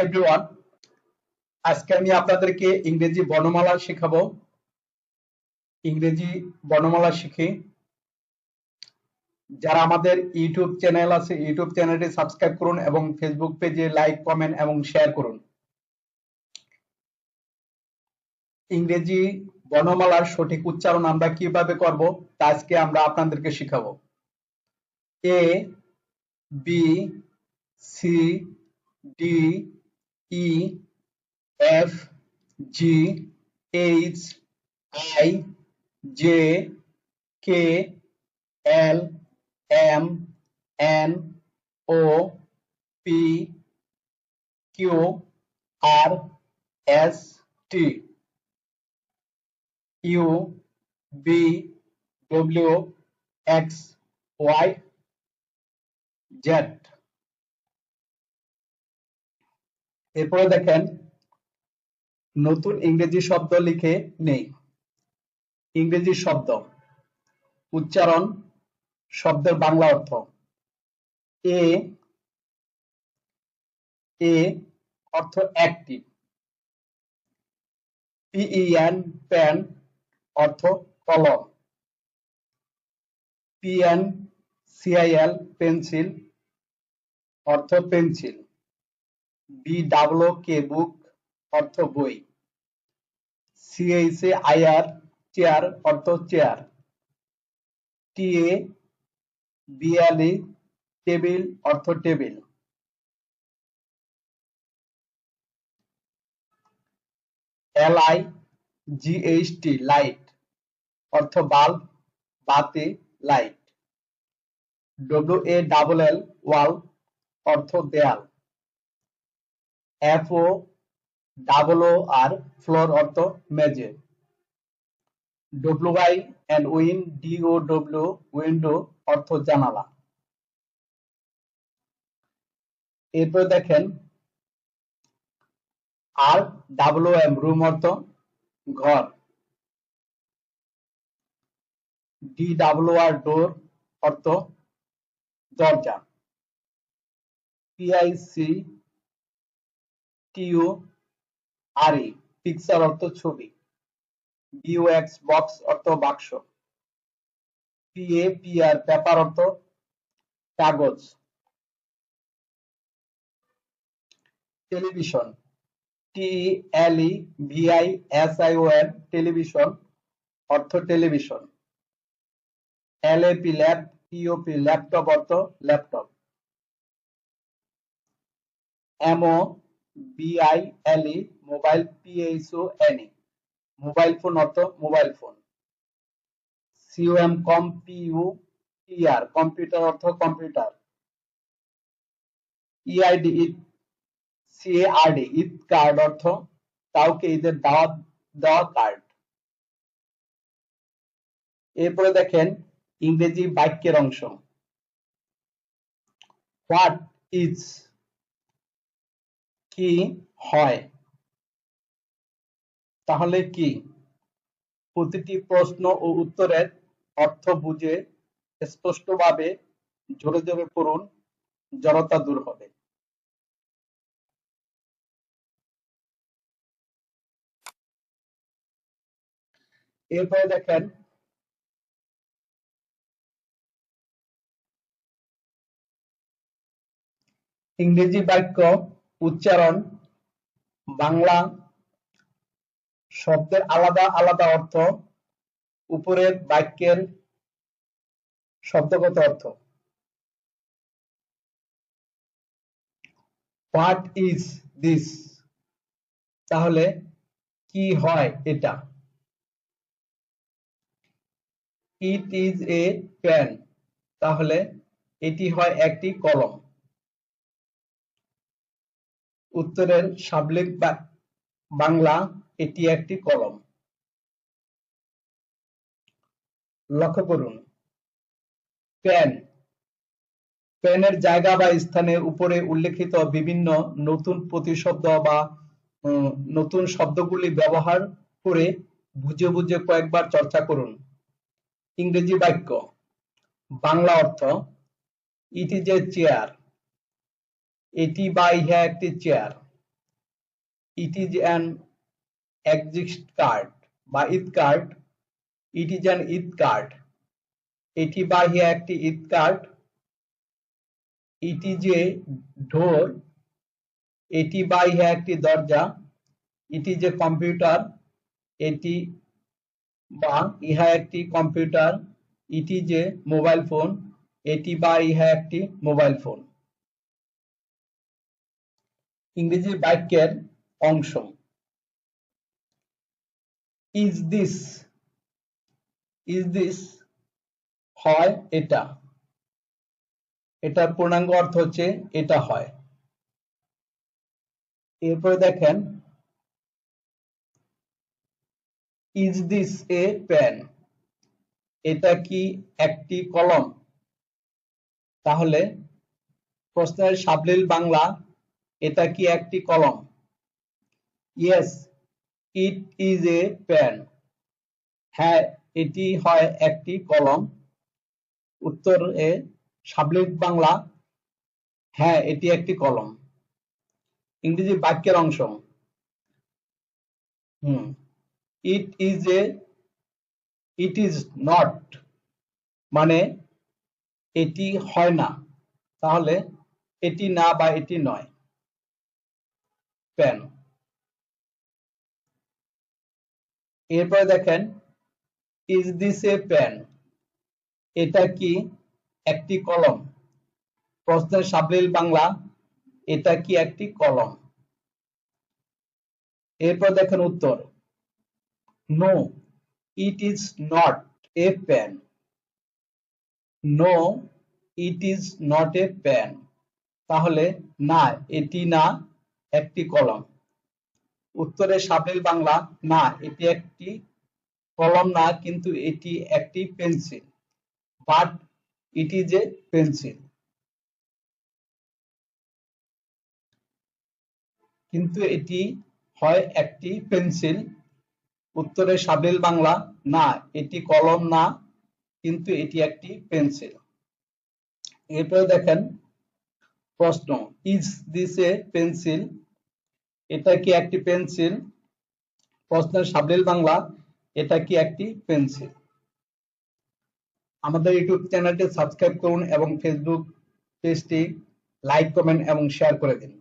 Everyone, আজকে আমি আপনাদেরকে ইংরেজি বর্ণমালা শেখাবো। ইংরেজি বর্ণমালা শিখে যারা আমাদের ইউটিউব চ্যানেল আছে, ইউটিউব চ্যানেলটি সাবস্ক্রাইব করুন এবং ফেসবুক পেজে লাইক, কমেন্ট এবং শেয়ার করুন। ইংরেজি বর্ণমালার সঠিক উচ্চারণ আমরা কিভাবে করব তা আজকে আমরা আপনাদেরকে শেখাবো। A, B, C, D, E, F, G, H, I, J, K, L, M, N, O, P, Q, R, S, T, U, V, W, X, Y, Z. এরপরে দেখেন নতুন ইংরেজি শব্দ লিখে নেই। ইংরেজি শব্দ, উচ্চারণ, শব্দের বাংলা অর্থ। এ, এ অর্থ একটি। পিইএন, পেন অর্থ কলম। পিএন সিআইএল, পেন্সিল অর্থ পেন্সিল। বিডাব্লিউ কে, বুক অর্থ বই। সিএইচএআইআর, চেয়ার অর্থ চেয়ার। টিএ বিএলই, টেবিল অর্থ টেবিল। এলআই জিএইচটি, লাইট অর্থ বাল্ব, বাতি, লাইট। ডব্লিউএল, ওয়াল অর্থ দেয়াল। FORR, ফ্লোর অর্থ মেঝে। WINDOW, উইন্ডো অর্থ জানালা। এরপর দেখেন RWM, রুম অর্থ ঘর। DWR, ডোর অর্থ দরজা। PICTURE, পিকচার অর্থ ছবি। BOX, বক্স অর্থ বাক্স। PAPR, পেপার অর্থ কাগজ। টেলিভিশন, TELEVISION, টেলিভিশন অর্থ television. LAP, lab, TOP, laptop অর্থ laptop. MOBILE, mobile, PHONE, mobile phone অর্থ মোবাইল ফোন। COMPUTER, কম্পিউটার অর্থ computer. EID, CARD, Eid card অর্থ কাউকে ঈদের দাওয়াত দেওয়া কার্ড। এরপরে দেখেন ইংরেজি বাক্যের অংশ। হোয়াট ইজ, কি হয়, তাহলে কি। প্রতিটি প্রশ্ন ও উত্তরের অর্থ বুঝে স্পষ্টভাবে জোরে জোরে পড়ুন, জড়তা দূর হবে। এরপরে দেখেন ইংরেজি বাক্য উচ্চারণ, বাংলা শব্দের আলাদা আলাদা অর্থ, উপরের বাক্যের শব্দগত অর্থ। হোয়াট ইজ দিস, তাহলে কি হয় এটা। ইট ইজ এ পেন, তাহলে এটি হয় একটি কলম। উত্তরের সাবলিক বাংলা, এটি একটি কলম। লক্ষ্য করুন পেন, পেনের জায়গা বা স্থানের উপরে উল্লেখিত বিভিন্ন নতুন প্রতিশব্দ বা নতুন শব্দগুলি ব্যবহার করে বুঝে বুঝে কয়েকবার চর্চা করুন। ইংরেজি বাক্য, বাংলা অর্থ ইট ইজ এ চেয়ার, এটি বা ইহা একটি chair. It is an exit card বা Eid card. It is an Eid card, এটি বা ইহা একটি Eid card. It is a door, এটি বা ইহা একটি দরজা। ইট ইজ এ কম্পিউটার, এটি বা ইহা একটি computer. It is A mobile phone, এটি বা ইহা একটি মোবাইল ফোন। ইংরেজি বাক্যের অংশ। ইজ দিস, ইজ দিস হয় এটা, এটার পূর্ণাঙ্গ অর্থ হচ্ছে এটা হয়। এরপরে দেখেন ইজ দিস এ পেন, এটা কি একটি কলম? তাহলে প্রশ্নের সাবলীল বাংলা, এটা কি একটি কলম? Yes it is a pen, হ্যাঁ এটি হয় একটি কলম। উত্তরে সাবলীল বাংলা, হ্যাঁ এটি একটি কলম। ইংরেজি বাক্যের অংশ। ইট is A, it is not মানে এটি হয় না, তাহলে এটি না বা এটি নয়। পেন। এরপরে দেখেন ইজ দিস এ পেন, এটা কি একটি কলম? প্রশ্নের সাবলীল বাংলা, এটা কি একটি কলম? এরপর দেখেন উত্তর, no it is not a pen, no it is not a pen, তাহলে না এটি না একটি কলম। উত্তরের সাবলীল বাংলা, না এটি একটি কলম না, কিন্তু এটি একটি pencil, but it is a pencil. কিন্তু এটি হয় একটি পেন্সিল। উত্তরের সাবলীল বাংলা, না এটি কলম না, কিন্তু এটি একটি পেন্সিল। এরপরে দেখেন প্রশ্ন, ইজ দিস এ পেন্সিল, এটা কি একটি পেন্সিল? প্রশ্নের সাবলীল বাংলা, এটা কি একটি পেন্সিল? আমাদের ইউটিউব চ্যানেলটি সাবস্ক্রাইব করুন এবং ফেসবুক পেজটি লাইক, কমেন্ট এবং শেয়ার করে দিন।